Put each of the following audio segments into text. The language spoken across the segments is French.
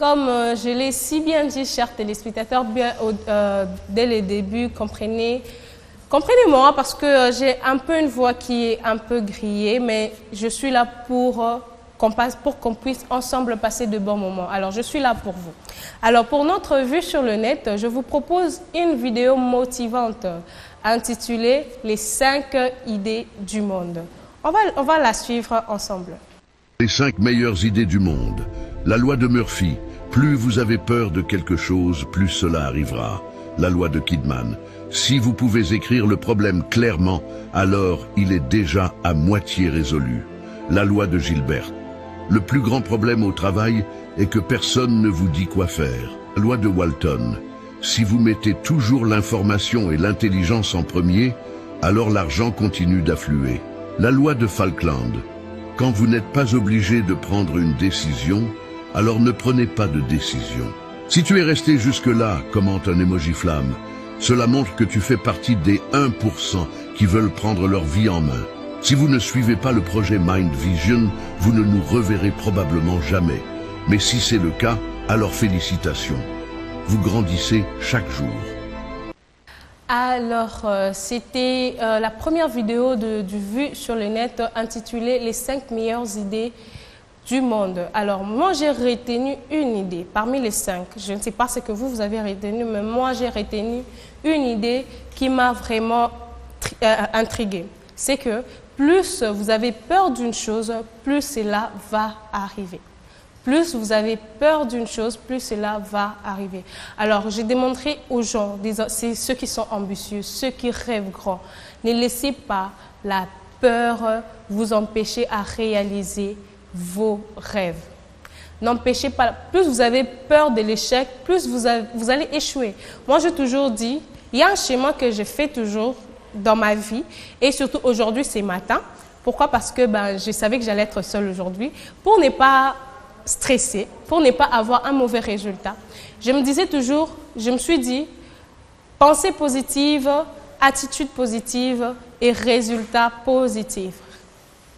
Comme je l'ai si bien dit, chers téléspectateurs, dès le début, comprenez-moi parce que j'ai un peu une voix qui est un peu grillée, mais je suis là pour qu'on puisse ensemble passer de bons moments. Alors, je suis là pour vous. Alors, pour notre vue sur le net, je vous propose une vidéo motivante intitulée « Les 5 idées du monde ». On va la suivre ensemble. Les 5 meilleures idées du monde. La loi de Murphy. Plus vous avez peur de quelque chose, plus cela arrivera. La loi de Kidman. Si vous pouvez écrire le problème clairement, alors il est déjà à moitié résolu. La loi de Gilbert. Le plus grand problème au travail est que personne ne vous dit quoi faire. La loi de Walton. Si vous mettez toujours l'information et l'intelligence en premier, alors l'argent continue d'affluer. La loi de Falkland. Quand vous n'êtes pas obligé de prendre une décision, alors ne prenez pas de décision. Si tu es resté jusque-là, commente un emoji flamme, cela montre que tu fais partie des 1% qui veulent prendre leur vie en main. Si vous ne suivez pas le projet Mind Vision, vous ne nous reverrez probablement jamais. Mais si c'est le cas, alors félicitations. Vous grandissez chaque jour. Alors, c'était la première vidéo du Vue sur le net intitulée « Les 5 meilleures idées du monde ». Alors, moi, j'ai retenu une idée parmi les 5. Je ne sais pas ce que vous avez retenu, mais moi, j'ai retenu une idée qui m'a vraiment intriguée. C'est que plus vous avez peur d'une chose, plus cela va arriver. Plus vous avez peur d'une chose, plus cela va arriver. Alors, j'ai démontré aux gens, ceux qui sont ambitieux, ceux qui rêvent grand, ne laissez pas la peur vous empêcher à réaliser vos rêves. N'empêchez pas, plus vous avez peur de l'échec, plus vous allez échouer. Moi, j'ai toujours dit, il y a un schéma que je fais toujours dans ma vie, et surtout aujourd'hui, c'est matin. Pourquoi? Parce que je savais que j'allais être seule aujourd'hui. Pour ne pas stresser, pour ne pas avoir un mauvais résultat, je me suis dit, pensée positive, attitude positive et résultat positif.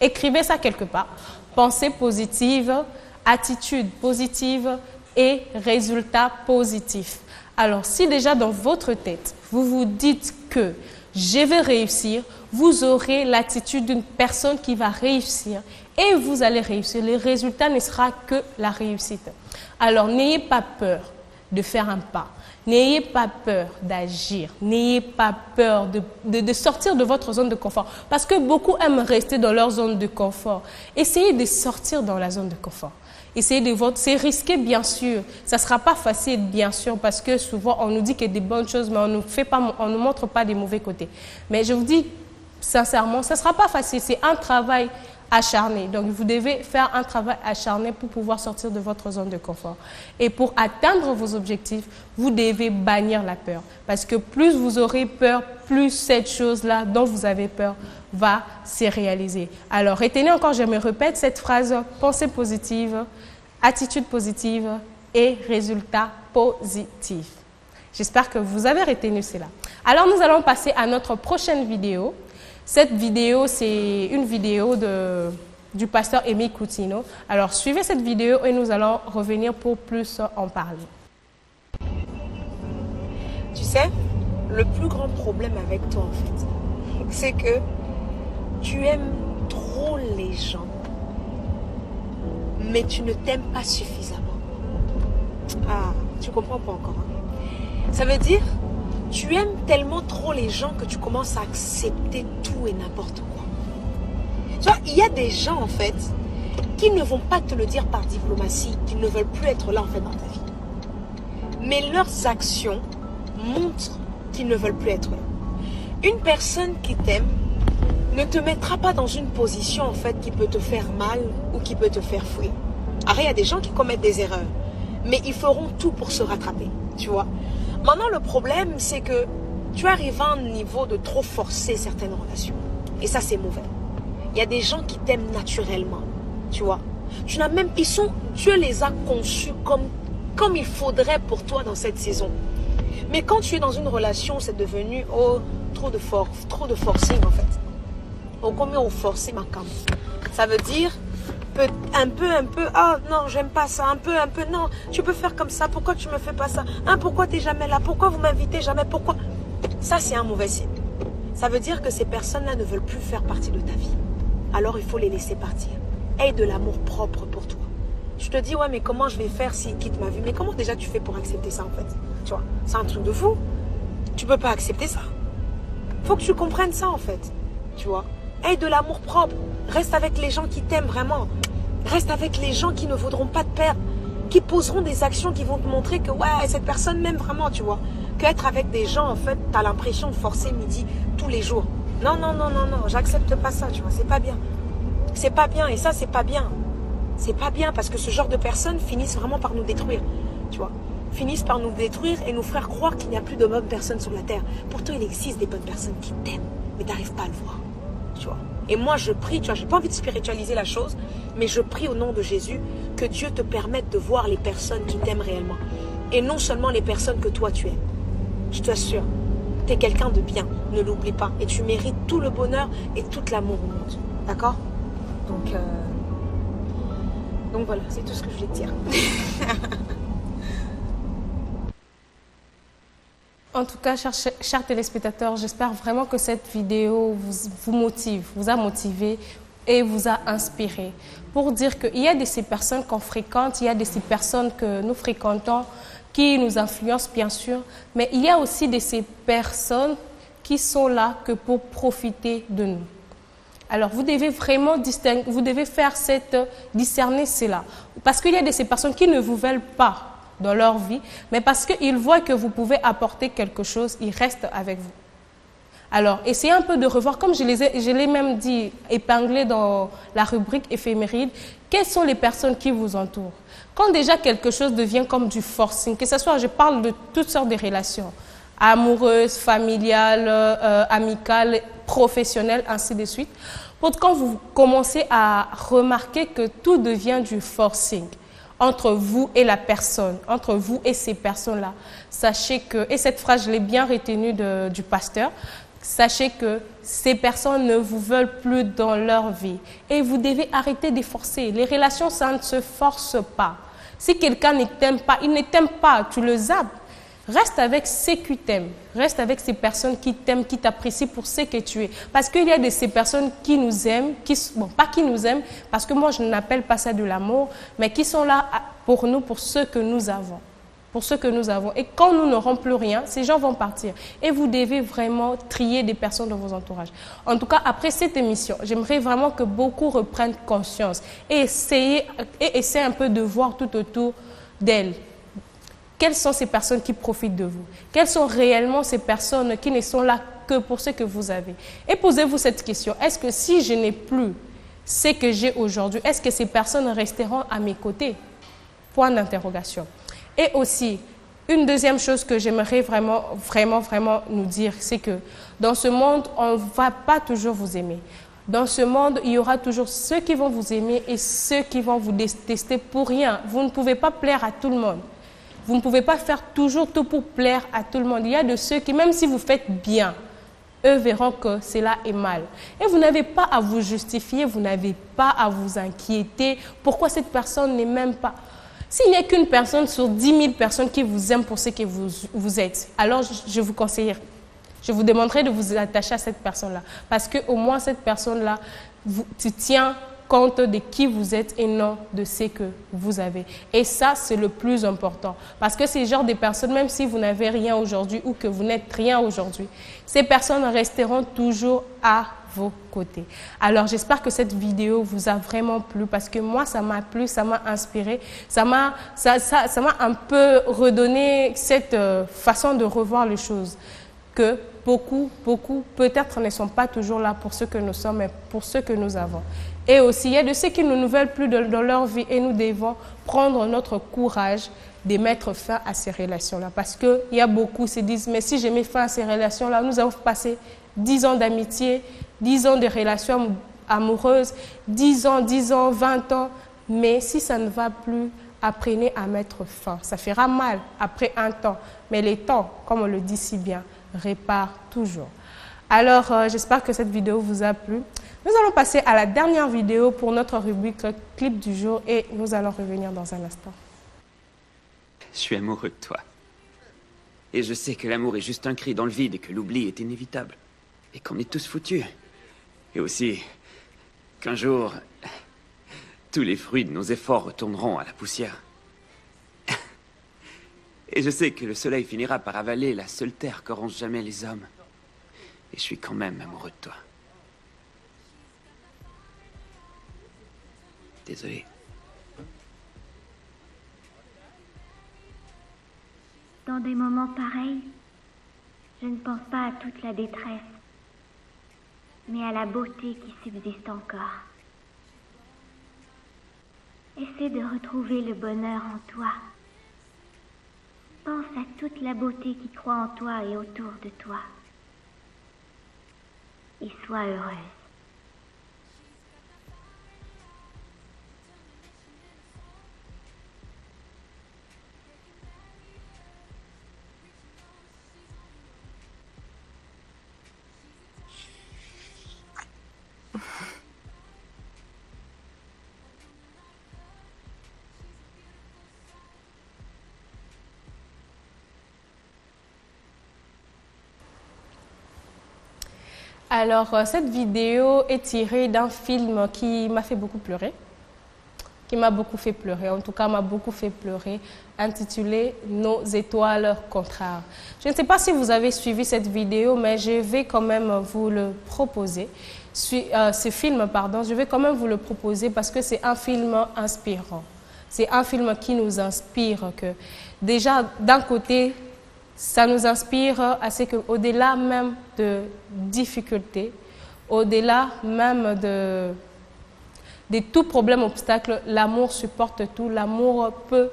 Écrivez ça quelque part. Pensée positive, attitude positive et résultat positif. Alors, si déjà dans votre tête, vous vous dites que je vais réussir, vous aurez l'attitude d'une personne qui va réussir et vous allez réussir. Le résultat ne sera que la réussite. Alors, n'ayez pas peur de faire un pas. N'ayez pas peur d'agir. N'ayez pas peur de sortir de votre zone de confort. Parce que beaucoup aiment rester dans leur zone de confort. Essayez de sortir dans la zone de confort. C'est risqué, bien sûr. Ça ne sera pas facile, bien sûr, parce que souvent, on nous dit qu'il y a des bonnes choses, mais on ne nous montre pas des mauvais côtés. Mais je vous dis, sincèrement, ça ne sera pas facile. C'est un travail acharné. Donc, vous devez faire un travail acharné pour pouvoir sortir de votre zone de confort. Et pour atteindre vos objectifs, vous devez bannir la peur. Parce que plus vous aurez peur, plus cette chose-là dont vous avez peur va se réaliser. Alors, retenez encore, je me répète cette phrase, pensée positive, attitude positive et résultat positif. J'espère que vous avez retenu cela. Alors, nous allons passer à notre prochaine vidéo. Cette vidéo, c'est une vidéo du pasteur Aimé Coutinho. Alors, suivez cette vidéo et nous allons revenir pour plus en parler. Tu sais, le plus grand problème avec toi, en fait, c'est que tu aimes trop les gens, mais tu ne t'aimes pas suffisamment. Ah, tu comprends pas encore. Hein? Ça veut dire, tu aimes tellement trop les gens que tu commences à accepter tout et n'importe quoi. Tu vois, il y a des gens, en fait, qui ne vont pas te le dire par diplomatie, qui ne veulent plus être là, en fait, dans ta vie. Mais leurs actions montrent qu'ils ne veulent plus être là. Une personne qui t'aime ne te mettra pas dans une position, en fait, qui peut te faire mal ou qui peut te faire fuir. Alors, il y a des gens qui commettent des erreurs, mais ils feront tout pour se rattraper, tu vois. Maintenant, le problème, c'est que tu arrives à un niveau de trop forcer certaines relations. Et ça, c'est mauvais. Il y a des gens qui t'aiment naturellement, tu vois. Dieu les a conçus comme il faudrait pour toi dans cette saison. Mais quand tu es dans une relation, c'est devenu trop de forcing, en fait. Combien on force ma cam. Ça veut dire, un peu, ah non, j'aime pas ça, un peu, non, tu peux faire comme ça, pourquoi tu me fais pas ça, hein, pourquoi t'es jamais là, pourquoi vous m'invitez jamais, pourquoi? Ça, c'est un mauvais signe. Ça veut dire que ces personnes-là ne veulent plus faire partie de ta vie. Alors, il faut les laisser partir. Aie de l'amour propre pour toi. Je te dis, ouais, mais comment je vais faire s'ils quittent ma vie? Mais comment déjà tu fais pour accepter ça, en fait? Tu vois, c'est un truc de fou. Tu peux pas accepter ça. Faut que tu comprennes ça, en fait. Tu vois, aie de l'amour propre. Reste avec les gens qui t'aiment vraiment. Reste avec les gens qui ne voudront pas te perdre, qui poseront des actions qui vont te montrer que ouais, cette personne m'aime vraiment, tu vois. Qu'être avec des gens, en fait, tu as l'impression de forcer midi tous les jours. Non, non, non, non, non, j'accepte pas ça, tu vois, c'est pas bien. C'est pas bien, et ça, c'est pas bien. C'est pas bien parce que ce genre de personnes finissent vraiment par nous détruire, tu vois. Finissent par nous détruire et nous faire croire qu'il n'y a plus de bonnes personnes sur la terre. Pourtant, il existe des bonnes personnes qui t'aiment, mais tu n'arrives pas à le voir, tu vois. Et moi, je prie, tu vois, j'ai pas envie de spiritualiser la chose, mais je prie au nom de Jésus que Dieu te permette de voir les personnes qui t'aiment réellement. Et non seulement les personnes que toi, tu aimes. Je t'assure, tu es quelqu'un de bien, ne l'oublie pas. Et tu mérites tout le bonheur et tout l'amour au monde. D'accord? Donc voilà, c'est tout ce que je voulais te dire. En tout cas, chers téléspectateurs, j'espère vraiment que cette vidéo vous motive, vous a motivé et vous a inspiré. Pour dire qu'il y a de ces personnes qu'on fréquente, il y a de ces personnes que nous fréquentons qui nous influencent bien sûr, mais il y a aussi de ces personnes qui sont là que pour profiter de nous. Alors, vous devez vraiment distinguer, vous devez faire discerner cela. Parce qu'il y a de ces personnes qui ne vous veulent pas dans leur vie, mais parce qu'ils voient que vous pouvez apporter quelque chose, ils restent avec vous. Alors, essayez un peu de revoir, comme je l'ai même dit, épinglé dans la rubrique éphéméride, quelles sont les personnes qui vous entourent. Quand déjà quelque chose devient comme du forcing, que ce soit, je parle de toutes sortes de relations, amoureuses, familiales, amicales, professionnelles, ainsi de suite. Quand vous commencez à remarquer que tout devient du forcing entre vous et la personne, entre vous et ces personnes-là, sachez que, et cette phrase je l'ai bien retenue du pasteur, sachez que ces personnes ne vous veulent plus dans leur vie et vous devez arrêter de forcer. Les relations, ça ne se force pas. Si quelqu'un ne t'aime pas, il ne t'aime pas, tu le zappes. Reste avec ceux qui t'aiment, reste avec ces personnes qui t'aiment, qui t'apprécient pour ce que tu es. Parce qu'il y a de ces personnes qui nous aiment, pas qui nous aiment, parce que moi je n'appelle pas ça de l'amour, mais qui sont là pour nous, pour ce que nous avons. Pour ce que nous avons. Et quand nous n'aurons plus rien, ces gens vont partir. Et vous devez vraiment trier des personnes dans vos entourages. En tout cas, après cette émission, j'aimerais vraiment que beaucoup reprennent conscience et essayent un peu de voir tout autour d'elles. Quelles sont ces personnes qui profitent de vous? Quelles sont réellement ces personnes qui ne sont là que pour ce que vous avez? Et posez-vous cette question. Est-ce que si je n'ai plus ce que j'ai aujourd'hui, est-ce que ces personnes resteront à mes côtés? Point d'interrogation. Et aussi, une deuxième chose que j'aimerais vraiment nous dire, c'est que dans ce monde, on ne va pas toujours vous aimer. Dans ce monde, il y aura toujours ceux qui vont vous aimer et ceux qui vont vous détester pour rien. Vous ne pouvez pas plaire à tout le monde. Vous ne pouvez pas faire toujours tout pour plaire à tout le monde. Il y a de ceux qui, même si vous faites bien, eux verront que cela est mal. Et vous n'avez pas à vous justifier, vous n'avez pas à vous inquiéter. Pourquoi cette personne ne m'aime pas? S'il n'y a qu'une personne sur 10 000 personnes qui vous aiment pour ce que vous êtes, alors je vous conseillerais, je vous demanderai de vous attacher à cette personne-là. Parce qu'au moins cette personne-là, tu tiens compte de qui vous êtes et non de ce que vous avez. Et ça, c'est le plus important. Parce que ces genres de personnes, même si vous n'avez rien aujourd'hui ou que vous n'êtes rien aujourd'hui, ces personnes resteront toujours à vos côtés. Alors, j'espère que cette vidéo vous a vraiment plu parce que moi, ça m'a plu, ça m'a inspiré, ça m'a un peu redonné cette façon de revoir les choses. Que beaucoup, peut-être ne sont pas toujours là pour ce que nous sommes, mais pour ce que nous avons. Et aussi, il y a de ceux qui ne nous veulent plus dans leur vie et nous devons prendre notre courage de mettre fin à ces relations-là. Parce qu'il y a beaucoup qui se disent, mais si je mets fin à ces relations-là, nous avons passé 10 ans d'amitié, 10 ans de relations amoureuses, 10 ans, 20 ans, mais si ça ne va plus, apprenez à mettre fin. Ça fera mal après un temps, mais les temps, comme on le dit si bien, répare toujours. Alors, j'espère que cette vidéo vous a plu. Nous allons passer à la dernière vidéo pour notre rubrique clip du jour et nous allons revenir dans un instant. Je suis amoureux de toi. Et je sais que l'amour est juste un cri dans le vide et que l'oubli est inévitable. Et qu'on est tous foutus. Et aussi qu'un jour, tous les fruits de nos efforts retourneront à la poussière. Et je sais que le soleil finira par avaler la seule terre que rongent jamais les hommes. Et je suis quand même amoureux de toi. Désolé. Dans des moments pareils, je ne pense pas à toute la détresse, mais à la beauté qui subsiste encore. Essaie de retrouver le bonheur en toi. Pense à toute la beauté qui croît en toi et autour de toi. Et sois heureuse. Alors, cette vidéo est tirée d'un film qui m'a fait beaucoup pleurer, en tout cas m'a beaucoup fait pleurer, intitulé « Nos étoiles contraires ». Je ne sais pas si vous avez suivi cette vidéo, mais je vais quand même vous le proposer. Ce film, pardon, je vais quand même vous le proposer parce que c'est un film inspirant. C'est un film qui nous inspire que, déjà, d'un côté, ça nous inspire à ce qu'au-delà même de difficultés, au-delà même de tout problème, obstacle, l'amour supporte tout, l'amour peut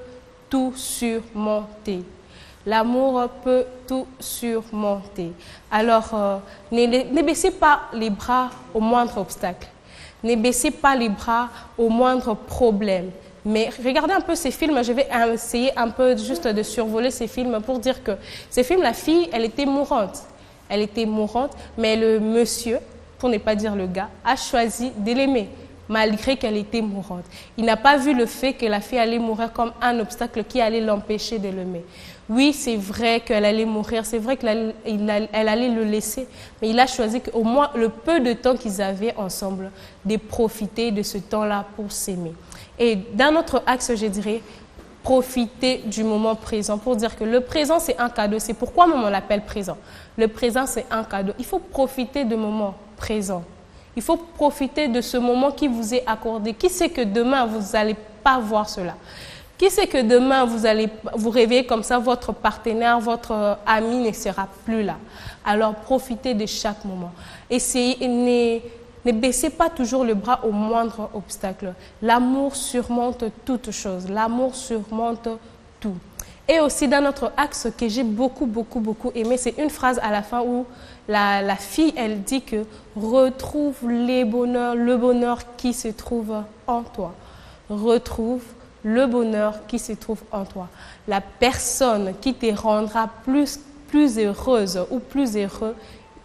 tout surmonter. L'amour peut tout surmonter. Alors, ne baissez pas les bras au moindre obstacle. Ne baissez pas les bras au moindre problème. Mais regardez un peu ces films, je vais essayer un peu juste de survoler ces films pour dire que ces films, la fille, elle était mourante. Elle était mourante, mais le monsieur, pour ne pas dire le gars, a choisi de l'aimer, malgré qu'elle était mourante. Il n'a pas vu le fait que la fille allait mourir comme un obstacle qui allait l'empêcher de l'aimer. Oui, c'est vrai qu'elle allait mourir, c'est vrai qu'elle allait le laisser, mais il a choisi qu'au moins le peu de temps qu'ils avaient ensemble, de profiter de ce temps-là pour s'aimer. Et d'un autre axe, je dirais, profiter du moment présent pour dire que le présent, c'est un cadeau. C'est pourquoi même on l'appelle présent. Le présent, c'est un cadeau. Il faut profiter du moment présent. Il faut profiter de ce moment qui vous est accordé. Qui sait que demain, vous n'allez pas voir cela? Qui sait que demain, vous allez vous réveiller comme ça, votre partenaire, votre ami ne sera plus là? Alors, profitez de chaque moment. Essayez, ne baissez pas toujours le bras au moindre obstacle. L'amour surmonte toute chose. L'amour surmonte tout. Et aussi, dans notre axe que j'ai beaucoup aimé, c'est une phrase à la fin où la fille, elle dit que « Retrouve le bonheur qui se trouve en toi. » Retrouve le bonheur qui se trouve en toi. La personne qui te rendra plus heureuse ou plus heureux,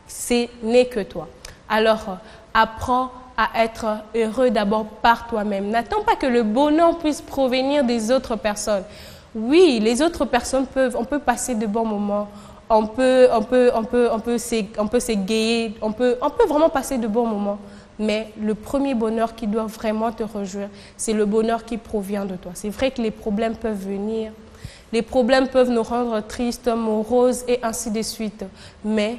ce n'est que toi. Alors, apprends à être heureux d'abord par toi-même. N'attends pas que le bonheur puisse provenir des autres personnes. Oui, les autres personnes on peut passer de bons moments, on peut s'égayer, on peut vraiment passer de bons moments. Mais le premier bonheur qui doit vraiment te réjouir, c'est le bonheur qui provient de toi. C'est vrai que les problèmes peuvent venir, les problèmes peuvent nous rendre tristes, moroses et ainsi de suite. Mais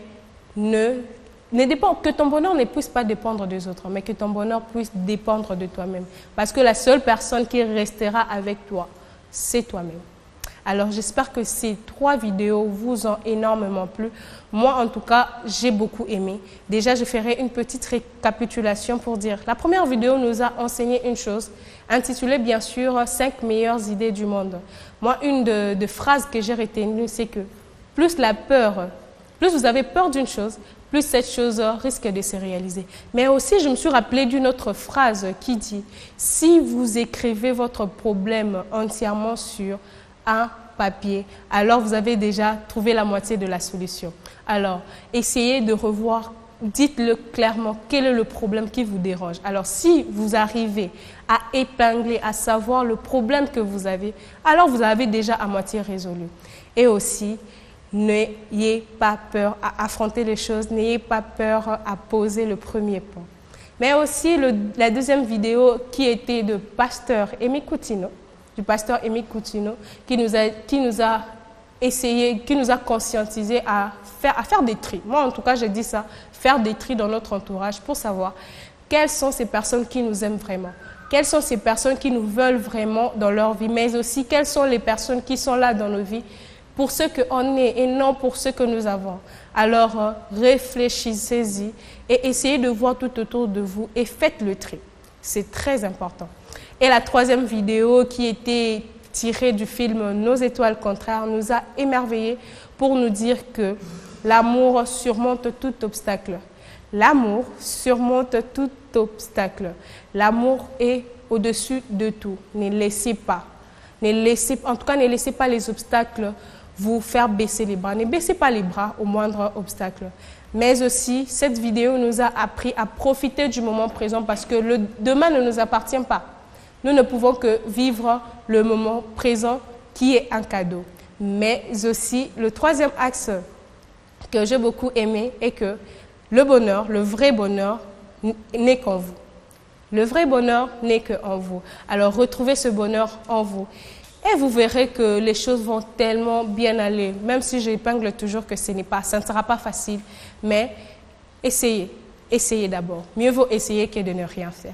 que ton bonheur ne puisse pas dépendre des autres, mais que ton bonheur puisse dépendre de toi-même. Parce que la seule personne qui restera avec toi, c'est toi-même. Alors, j'espère que ces 3 vidéos vous ont énormément plu. Moi, en tout cas, j'ai beaucoup aimé. Déjà, je ferai une petite récapitulation pour dire. La première vidéo nous a enseigné une chose, intitulée bien sûr « 5 meilleures idées du monde ». Moi, une de phrases que j'ai retenues, c'est que plus vous avez peur d'une chose, plus cette chose risque de se réaliser. Mais aussi, je me suis rappelé d'une autre phrase qui dit « Si vous écrivez votre problème entièrement sur un papier, alors vous avez déjà trouvé la moitié de la solution. » Alors, essayez de revoir dites-le clairement, quel est le problème qui vous dérange. Alors, si vous arrivez à épingler, à savoir le problème que vous avez, alors vous avez déjà à moitié résolu. Et aussi, n'ayez pas peur à affronter les choses, n'ayez pas peur à poser le premier pas. Mais aussi, la deuxième vidéo qui était de pasteur Amy Coutinho, du pasteur Amy Coutinho, qui nous a conscientisé à faire des tris. Moi, en tout cas, j'ai dit ça, faire des tris dans notre entourage pour savoir quelles sont ces personnes qui nous aiment vraiment, quelles sont ces personnes qui nous veulent vraiment dans leur vie, mais aussi quelles sont les personnes qui sont là dans nos vies pour ce qu'on est et non pour ce que nous avons. Alors, réfléchissez-y et essayez de voir tout autour de vous et faites le tri. C'est très important. Et la troisième vidéo qui était tirée du film Nos étoiles contraires nous a émerveillés pour nous dire que l'amour surmonte tout obstacle. L'amour surmonte tout obstacle. L'amour est au-dessus de tout. Ne laissez pas. En tout cas, ne laissez pas les obstacles vous faire baisser les bras. Ne baissez pas les bras au moindre obstacle. Mais aussi, cette vidéo nous a appris à profiter du moment présent parce que le demain ne nous appartient pas. Nous ne pouvons que vivre le moment présent qui est un cadeau. Mais aussi, le troisième axe que j'ai beaucoup aimé est que le bonheur, le vrai bonheur, n'est qu'en vous. Le vrai bonheur n'est qu'en vous. Alors, retrouvez ce bonheur en vous. Et vous verrez que les choses vont tellement bien aller, même si j'épingle toujours que ça ne sera pas facile. Mais essayez d'abord. Mieux vaut essayer que de ne rien faire.